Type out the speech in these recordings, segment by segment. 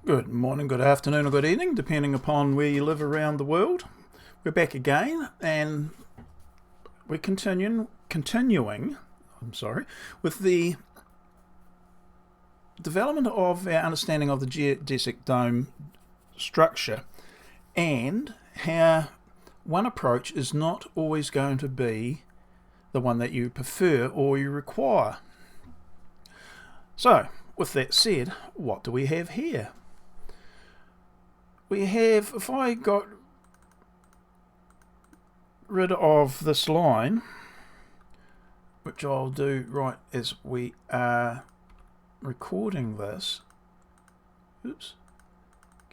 Good morning, good afternoon, or good evening, depending upon where you live around the world. We're back again, and we're continuing. With the development of our understanding of the geodesic dome structure, and how one approach is not always going to be the one that you prefer or you require. So, with that said, what do we have here? We have, if I got rid of this line, which I'll do right as we are recording this. Oops,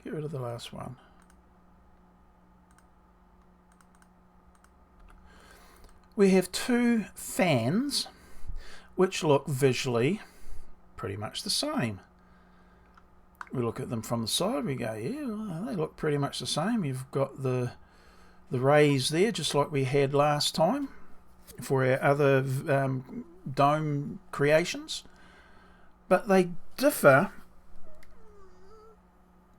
get rid of the last one. We have two fans which look visually pretty much the same. We look at them from the side, we go, yeah, well, they look pretty much the same. You've got the rays there, just like we had last time for our other dome creations. But they differ,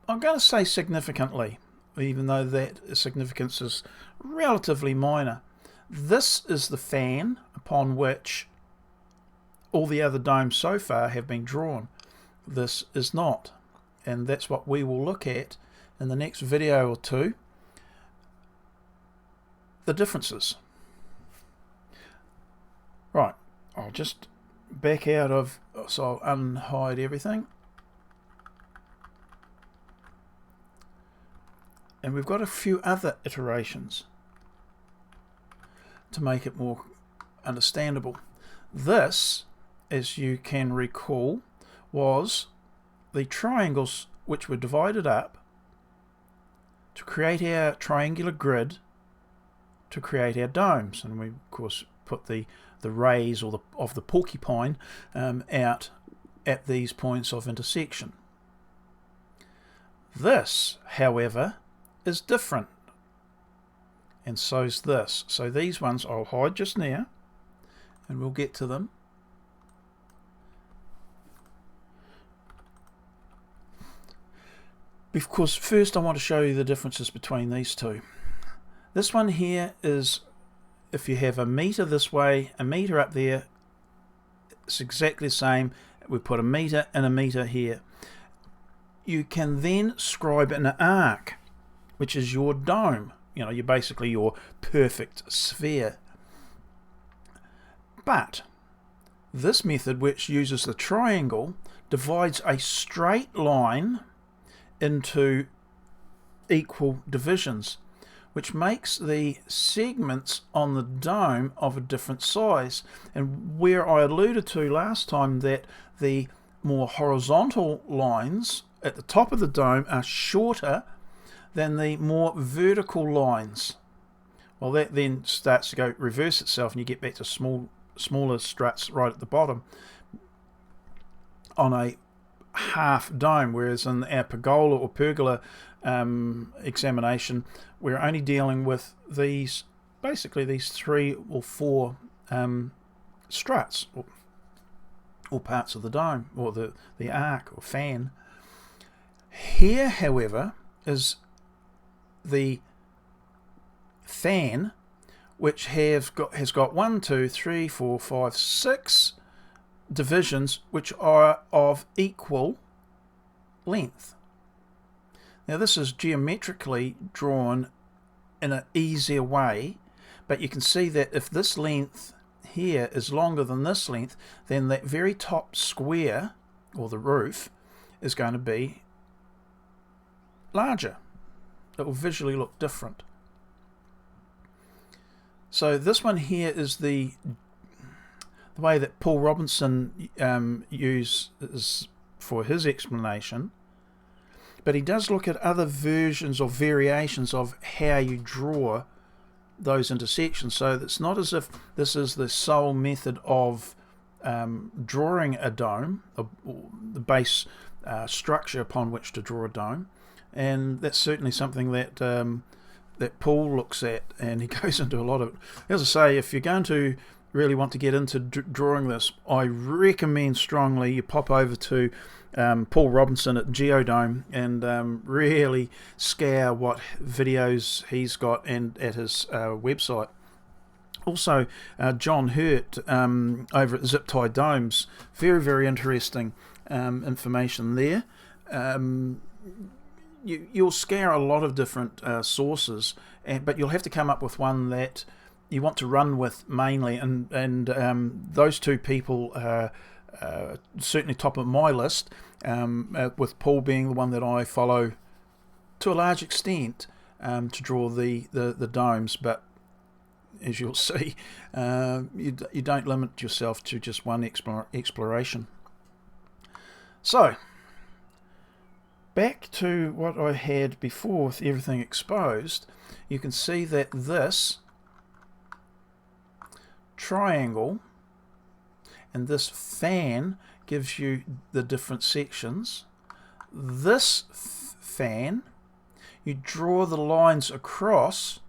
I'm going to say significantly, even though that significance is relatively minor. This is the fan upon which all the other domes so far have been drawn. This is not. And that's what we will look at in the next video or two, the differences. Right, I'll just back out of, so I'll unhide everything. And we've got a few other iterations to make it more understandable. This, as you can recall, was the triangles which were divided up to create our triangular grid to create our domes, and we of course put the rays or of the porcupine out at these points of intersection. This, however, is different, and so's this. So these ones I'll hide just now, and we'll get to them. Of course, first I want to show you the differences between these two. This one here is, if you have a meter this way, a meter up there, it's exactly the same. We put a meter and a meter here. You can then scribe an arc, which is your dome. You know, you're basically your perfect sphere. But this method, which uses the triangle, divides a straight line into equal divisions, which makes the segments on the dome of a different size. And where I alluded to last time that the more horizontal lines at the top of the dome are shorter than the more vertical lines, well, that then starts to go reverse itself and you get back to smaller struts right at the bottom on a half dome, whereas in our pergola or pergola examination we're only dealing with these, basically these 3 or 4 struts or parts of the dome or the arc or fan. Here, however, is the fan which has got 1, 2, 3, 4, 5, 6 divisions which are of equal length. Now this is geometrically drawn in an easier way, but you can see that if this length here is longer than this length, then that very top square, or the roof, is going to be larger. It will visually look different. So this one here is the way that Paul Robinson uses for his explanation, but he does look at other versions or variations of how you draw those intersections. So it's not as if this is the sole method of drawing a dome, the base structure upon which to draw a dome, and that's certainly something that that Paul looks at, and he goes into a lot of, as I say, if you're going to really want to get into drawing this, I recommend strongly you pop over to Paul Robinson at Geodome and really scour what videos he's got and at his website. Also, John Hurt over at Zip-Tie Domes, very, very interesting information there. You'll scour a lot of different sources, but you'll have to come up with one that you want to run with mainly, and those two people are certainly top of my list, with Paul being the one that I follow to a large extent to draw the domes, but as you'll see, you don't limit yourself to just one exploration. So, back to what I had before with everything exposed, you can see that this triangle and this fan gives you the different sections. This fan, you draw the lines across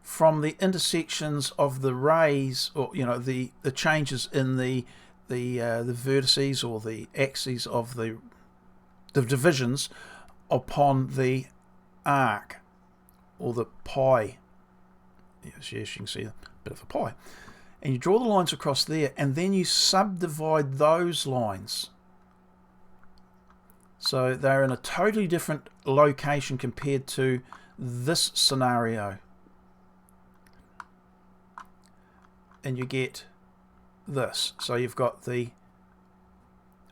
from the intersections of the rays, or the changes in the vertices or the axes of the divisions upon the arc or the pie. Yes, you can see a bit of a pie. And you draw the lines across there, and then you subdivide those lines. So they're in a totally different location compared to this scenario. And you get this. So you've got the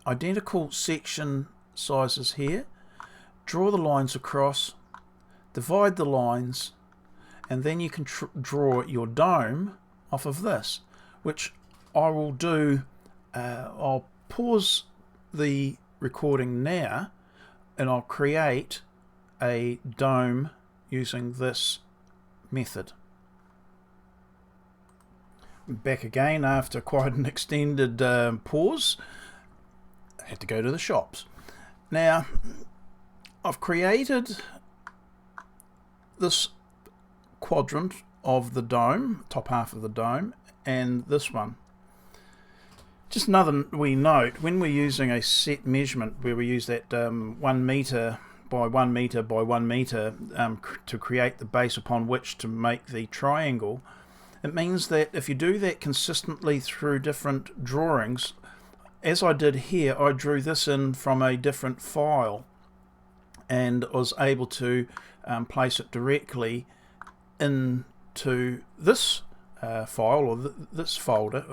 identical section sizes here. Draw the lines across, divide the lines, and then you can draw your dome off of this, which I will do. I'll pause the recording now and I'll create a dome using this method. Back again after quite an extended pause. I had to go to the shops. Now I've created this quadrant of the dome, top half of the dome, and this one. Just another wee note, when we're using a set measurement where we use that 1 meter by 1 meter by 1 meter to create the base upon which to make the triangle, it means that if you do that consistently through different drawings, as I did here, I drew this in from a different file and was able to place it directly into this file or this folder,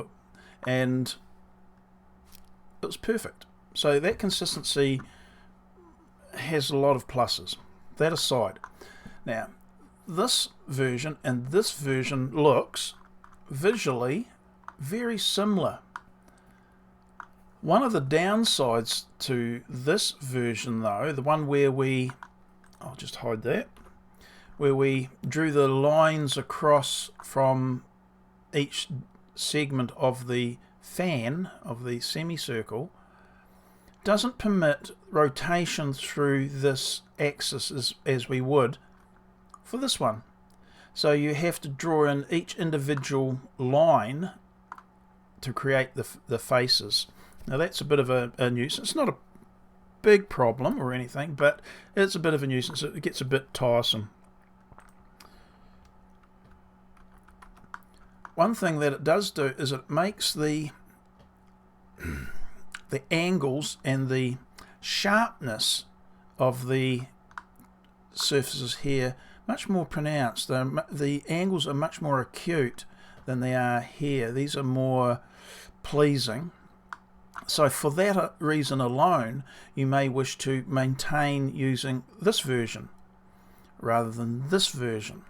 and it was perfect. So that consistency has a lot of pluses. That aside, now this version and this version looks visually very similar. One of the downsides to this version though, the one where I'll just hide that, where we drew the lines across from each segment of the fan of the semicircle, doesn't permit rotation through this axis as we would for this one. So you have to draw in each individual line to create the faces. Now that's a bit of a nuisance. It's not a big problem or anything, but it's a bit of a nuisance. It gets a bit tiresome. One thing that it does do is it makes the angles and the sharpness of the surfaces here much more pronounced. The angles are much more acute than they are here. These are more pleasing. So for that reason alone, you may wish to maintain using this version rather than this version.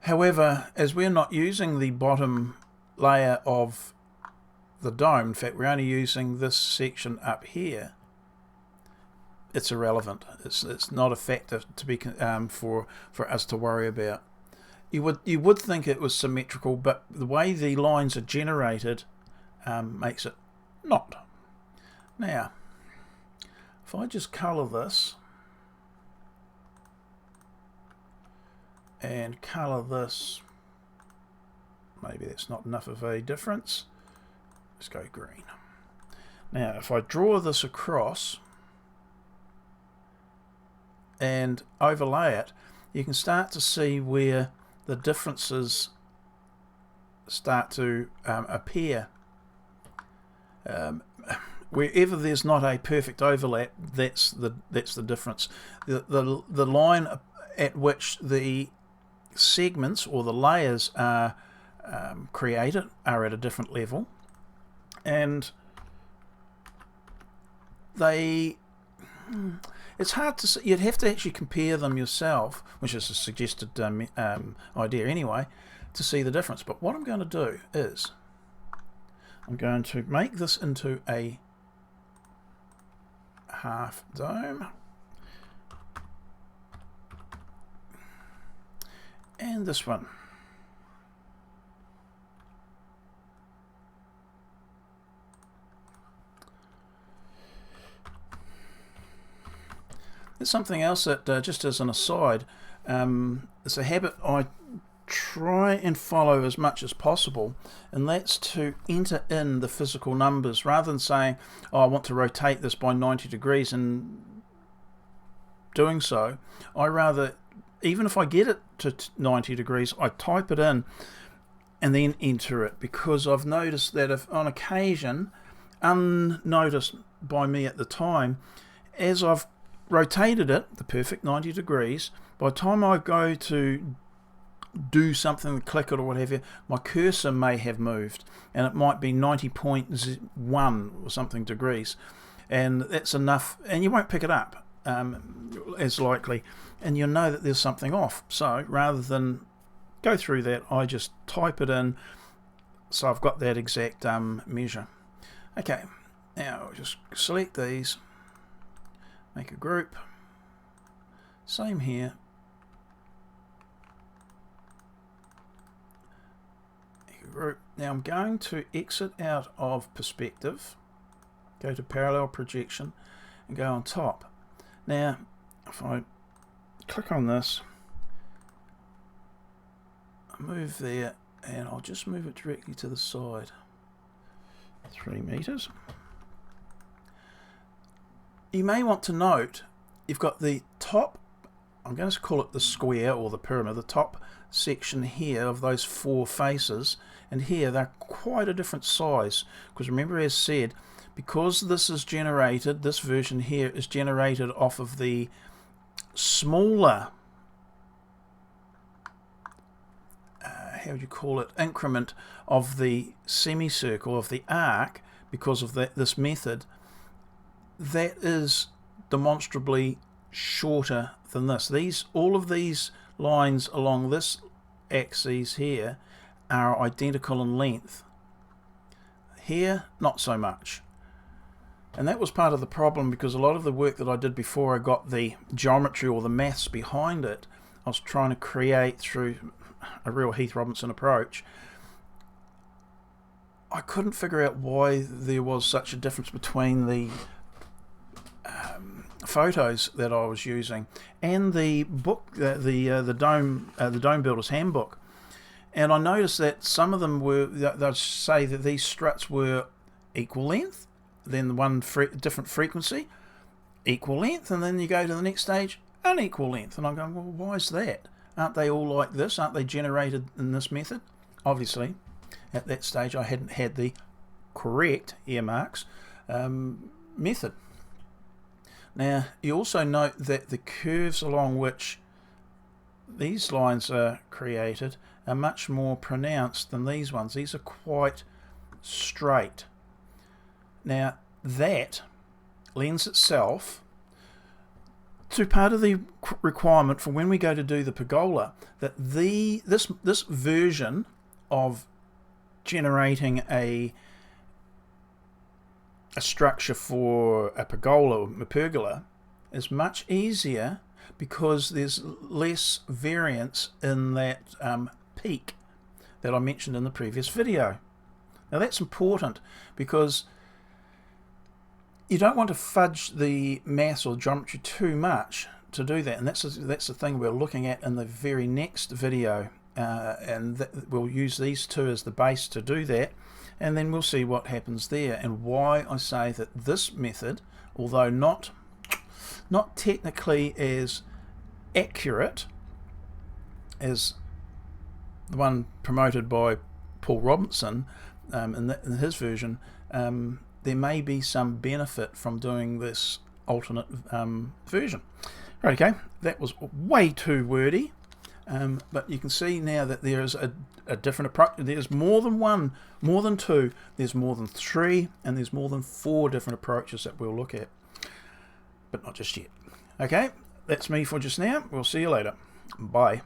However, as we're not using the bottom layer of the dome, in fact we're only using this section up here, it's irrelevant. It's not a factor to be for us to worry about. You would think it was symmetrical, but the way the lines are generated makes it not. Now, if I just colour this and colour this maybe that's not enough of a difference. Let's go green. Now if I draw this across and overlay it, you can start to see where the differences start to appear. Wherever there's not a perfect overlap, that's the difference. The line at which the segments or the layers are created are at a different level, and it's hard to see. You'd have to actually compare them yourself, which is a suggested idea anyway, to see the difference. But what I'm going to do is I'm going to make this into a half dome, and this one. There's something else that, just as an aside, it's a habit I try and follow as much as possible, and that's to enter in the physical numbers rather than saying, oh, I want to rotate this by 90 degrees, and doing so I rather, even if I get it to 90 degrees, I type it in and then enter it, because I've noticed that if on occasion, unnoticed by me at the time, as I've rotated it the perfect 90 degrees, by the time I go to do something, click it or whatever, my cursor may have moved and it might be 90.1 or something degrees, and that's enough, and you won't pick it up as likely, and you'll know that there's something off. So rather than go through that, I just type it in, so I've got that exact measure. Okay, now I'll just select these, make a group, same here, make a group. Now I'm going to exit out of perspective, go to parallel projection and go on top. Now if I click on this, I move there, and I'll just move it directly to the side, 3 meters. You may want to note you've got the top, I'm going to call it the square or the pyramid, the top section here of those 4 faces, and here they're quite a different size, because remember, as said, because this is generated, this version here is generated off of the smaller, how would you call it, increment of the semicircle, of the arc, because of this method, that is demonstrably shorter than this. All of these lines along this axis here are identical in length. Here, not so much. And that was part of the problem, because a lot of the work that I did before I got the geometry or the maths behind it, I was trying to create through a real Heath Robinson approach. I couldn't figure out why there was such a difference between the photos that I was using and the book, the Dome Builder's Handbook. And I noticed that some of them were, they'd say that these struts were equal length, then one different frequency, equal length, and then you go to the next stage, unequal length. And I'm going, well, why is that? Aren't they all like this? Aren't they generated in this method? Obviously, at that stage I hadn't had the correct earmarks method. Now, you also note that the curves along which these lines are created are much more pronounced than these ones. These are quite straight. Now, that lends itself to part of the requirement for when we go to do the pergola, that this version of generating a structure for a pergola or a pergola is much easier, because there's less variance in that peak that I mentioned in the previous video. Now that's important, because you don't want to fudge the maths or geometry too much to do that, and that's the thing we're looking at in the very next video and we'll use these two as the base to do that, and then we'll see what happens there, and why I say that this method, although not technically as accurate as the one promoted by Paul Robinson in his version, there may be some benefit from doing this alternate version. Right, okay, that was way too wordy, but you can see now that there is a different approach. There's more than one, more than two, there's more than three, and there's more than four different approaches that we'll look at, but not just yet. Okay, that's me for just now. We'll see you later. Bye.